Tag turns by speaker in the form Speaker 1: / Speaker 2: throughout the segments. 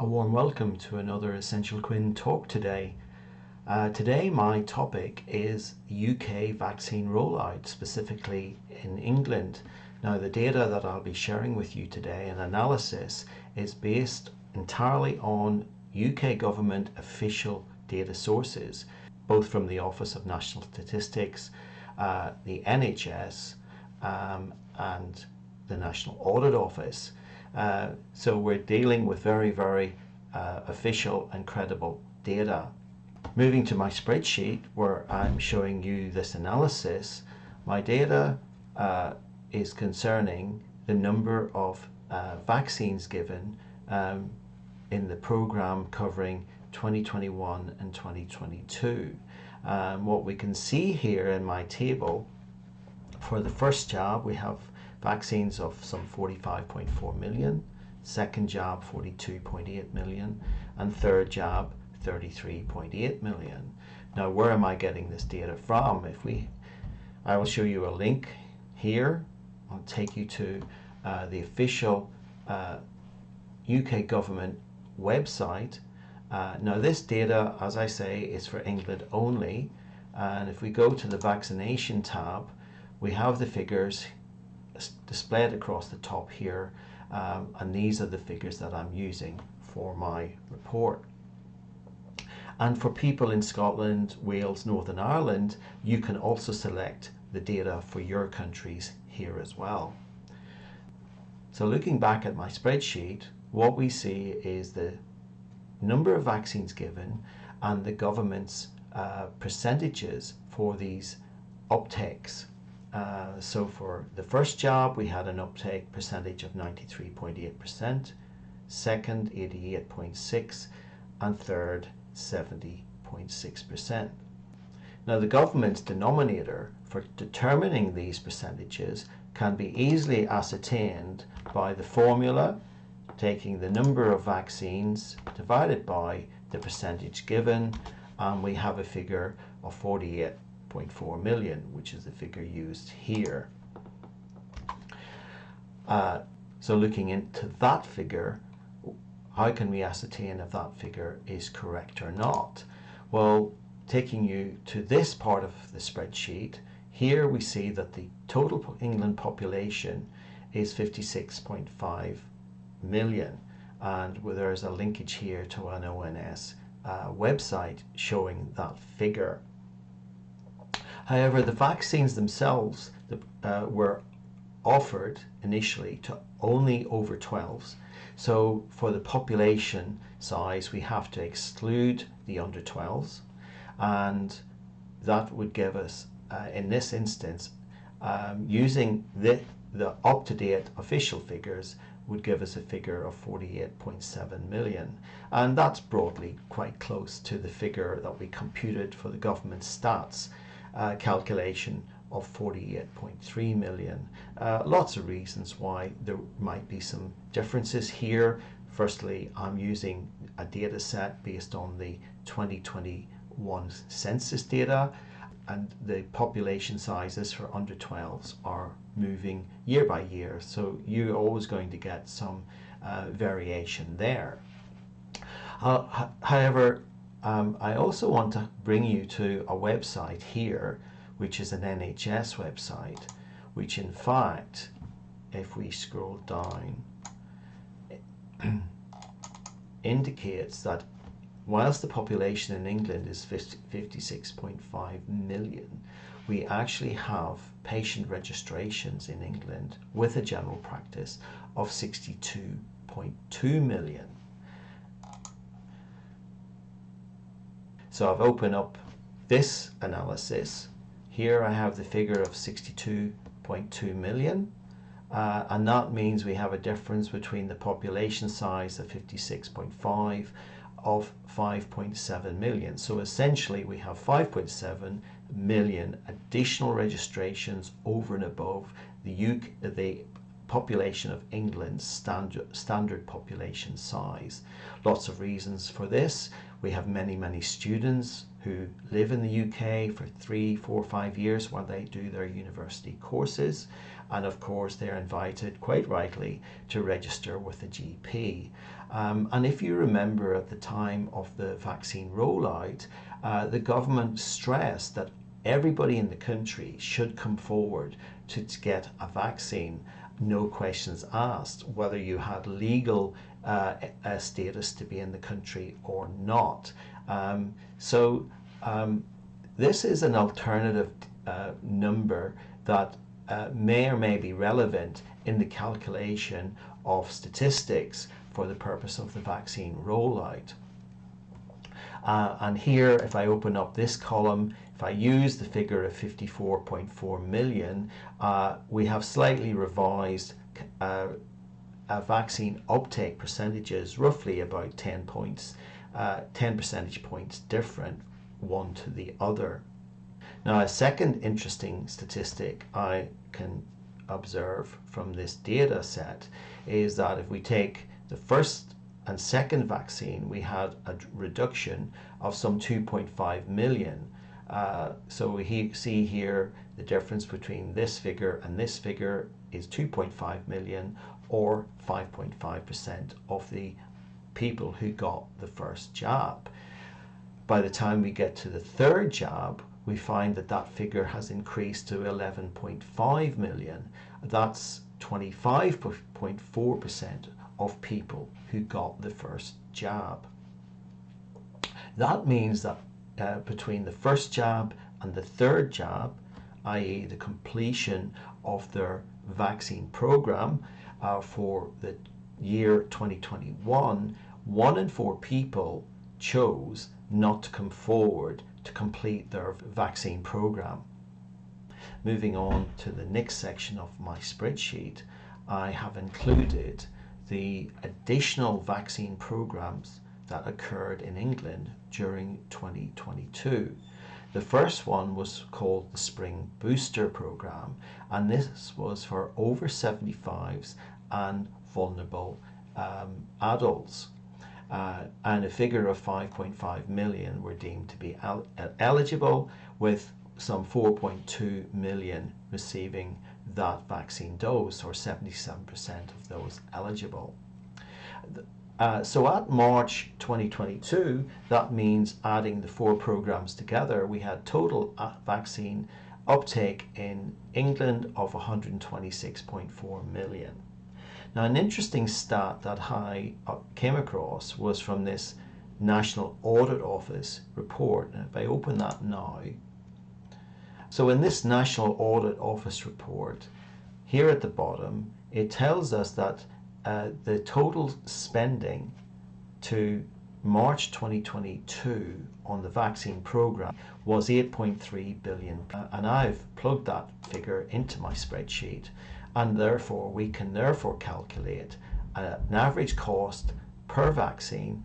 Speaker 1: A warm welcome to another Essential Quinn talk today. Today my topic is UK vaccine rollout, specifically in England. Now the data that I'll be sharing with you today, an analysis, is based entirely on UK government official data sources, both from the Office of National Statistics, the NHS, and the National Audit Office. So we're dealing with very official and credible data. Moving to my spreadsheet where I'm showing you this analysis, my data is concerning the number of vaccines given in the program covering 2021 and 2022. What we can see here in my table, for the first jab we have vaccines of some 45.4 million, second jab 42.8 million, and third jab 33.8 million. Now where am I getting this data from? I will show you a link here. I'll take you to the official UK government website. Now this data, as I say, is for England only, and if we go to the vaccination tab, we have the figures displayed across the top here, and these are the figures that I'm using for my report. And for people in Scotland, Wales, Northern Ireland, you can also select the data for your countries here as well. So looking back at my spreadsheet, what we see is the number of vaccines given and the government's percentages for these uptakes. So for the first jab we had an uptake percentage of 93.8%, second 88.6%, and third 70.6%. Now the government's denominator for determining these percentages can be easily ascertained by the formula taking the number of vaccines divided by the percentage given, and we have a figure of 48.4 million, which is the figure used here. So looking into that figure, how can we ascertain if that figure is correct or not? Well, taking you to this part of the spreadsheet, here we see that the total England population is 56.5 million, and there's a linkage here to an ONS website showing that figure. However, the vaccines themselves were offered initially to only over 12s. So for the population size, we have to exclude the under 12s, and that would give us, in this instance, using the up-to-date official figures, would give us a figure of 48.7 million. And that's broadly quite close to the figure that we computed for the government stats calculation of 48.3 million. Lots of reasons why there might be some differences here. Firstly, I'm using a data set based on the 2021 census data, and the population sizes for under 12s are moving year by year, so you're always going to get some variation there. However, I also want to bring you to a website here, which is an NHS website, which in fact, if we scroll down, indicates that whilst the population in England is 56.5 million, we actually have patient registrations in England with a general practice of 62.2 million. So I've opened up this analysis. Here I have the figure of 62.2 million, and that means we have a difference between the population size of 56.5 of 5.7 million. So essentially we have 5.7 million additional registrations over and above the population of England's standard population size. Lots of reasons for this. We have many students who live in the UK for 3, 4, 5 years while they do their university courses. And of course, they're invited, quite rightly, to register with a GP. And if you remember at the time of the vaccine rollout, the government stressed that everybody in the country should come forward to get a vaccine, no questions asked, whether you had legal status to be in the country or not. This is an alternative number that may or may be relevant in the calculation of statistics for the purpose of the vaccine rollout. And here, if I open up this column, if I use the figure of 54.4 million, we have slightly revised vaccine uptake percentages, roughly about 10 percentage points different one to the other. Now, a second interesting statistic I can observe from this data set is that if we take the first and second vaccine, we had a reduction of some 2.5 million. So we see here the difference between this figure and this figure is 2.5 million, or 5.5% of the people who got the first jab. By the time we get to the third jab, we find that that figure has increased to 11.5 million. That's 25.4% of people who got the first jab. That means that between the first jab and the third jab, i.e. the completion of their vaccine program for the year 2021, 1 in 4 people chose not to come forward to complete their vaccine program. Moving on to the next section of my spreadsheet, I have included the additional vaccine programs that occurred in England during 2022. The first one was called the Spring Booster Program, and this was for over 75s and vulnerable adults. And a figure of 5.5 million were deemed to be eligible, with some 4.2 million receiving that vaccine dose, or 77% of those eligible. So at March 2022, that means adding the 4 programs together, we had total vaccine uptake in England of 126.4 million. Now, an interesting stat that I came across was from this National Audit Office report. And if I open that now, so in this National Audit Office report, here at the bottom, it tells us that the total spending to March 2022 on the vaccine program was 8.3 billion. And I've plugged that figure into my spreadsheet, and therefore we can calculate an average cost per vaccine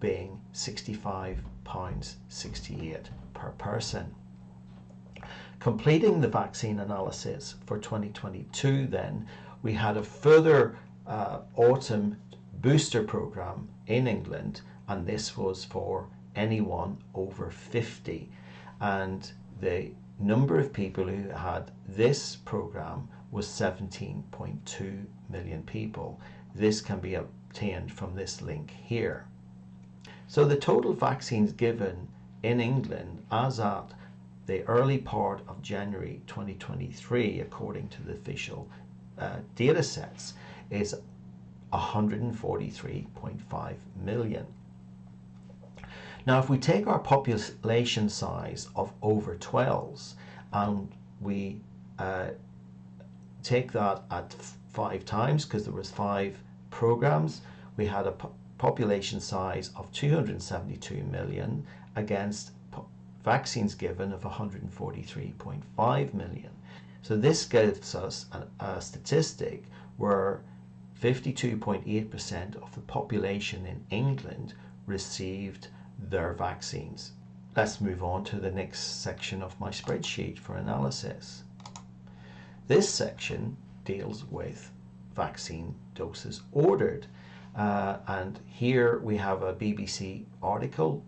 Speaker 1: being £65.68 per person. Completing the vaccine analysis for 2022, then we had a further autumn booster program in England, and this was for anyone over 50, and the number of people who had this program was 17.2 million people. This can be obtained from this link here. So the total vaccines given in England as at the early part of January 2023, according to the official data sets, is 143.5 million. Now, if we take our population size of over 12s and we take that at 5 times, because there was 5 programs, we had a population size of 272 million against vaccines given of 143.5 million. So this gives us a statistic where 52.8% of the population in England received their vaccines. Let's move on to the next section of my spreadsheet for analysis. This section deals with vaccine doses ordered, and here we have a BBC article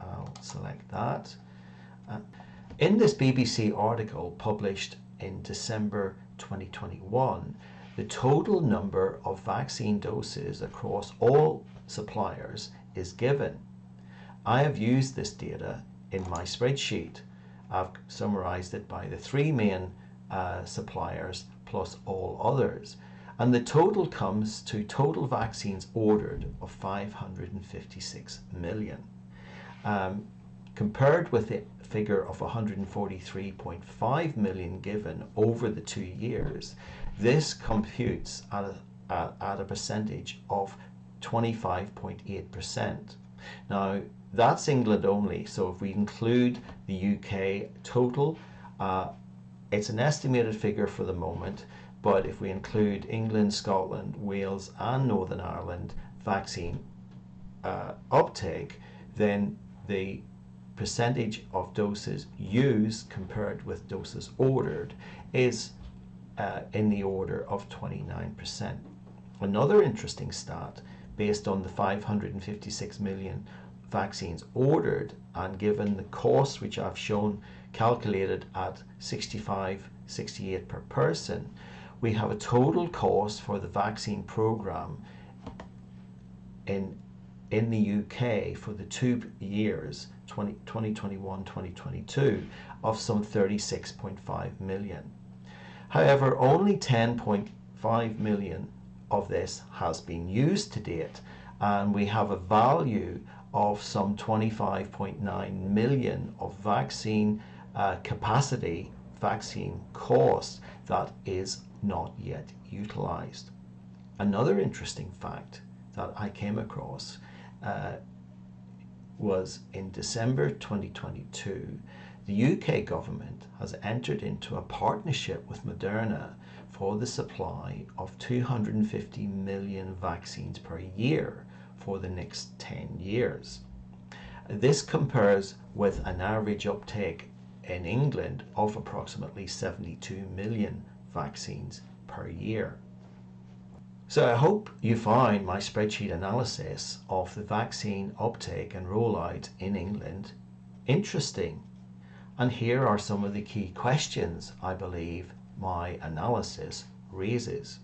Speaker 1: I'll select that. In this BBC article published in December 2021, the total number of vaccine doses across all suppliers is given. I have used this data in my spreadsheet. I've summarized it by the three main suppliers plus all others. And the total comes to total vaccines ordered of 556 million. Compared with the figure of 143.5 million given over the 2 years, this computes at a percentage of 25.8%. Now, that's England only, so if we include the UK total, it's an estimated figure for the moment, but if we include England, Scotland, Wales and Northern Ireland vaccine uptake, then the percentage of doses used compared with doses ordered is in the order of 29%. Another interesting stat, based on the 556 million vaccines ordered and given the cost which I've shown calculated at 65-68 per person, we have a total cost for the vaccine program in the UK for the 2 years 2021-2022 of some 36.5 million. However, only 10.5 million of this has been used to date, and we have a value of some 25.9 million of vaccine capacity, vaccine cost that is not yet utilized. Another interesting fact that I came across was in December 2022, the UK government has entered into a partnership with Moderna for the supply of 250 million vaccines per year for the next 10 years. This compares with an average uptake in England of approximately 72 million vaccines per year. So I hope you find my spreadsheet analysis of the vaccine uptake and rollout in England interesting. And here are some of the key questions I believe my analysis raises.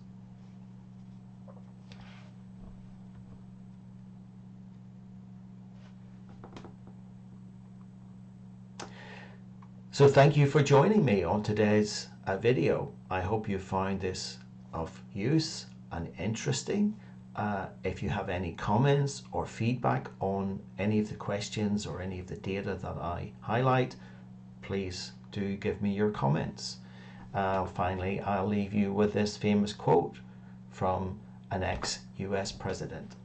Speaker 1: So thank you for joining me on today's video. I hope you find this of use and interesting. If you have any comments or feedback on any of the questions or any of the data that I highlight, please do give me your comments. Finally, I'll leave you with this famous quote from an ex-US president.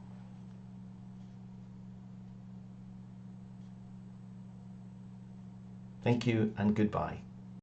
Speaker 1: Thank you and goodbye.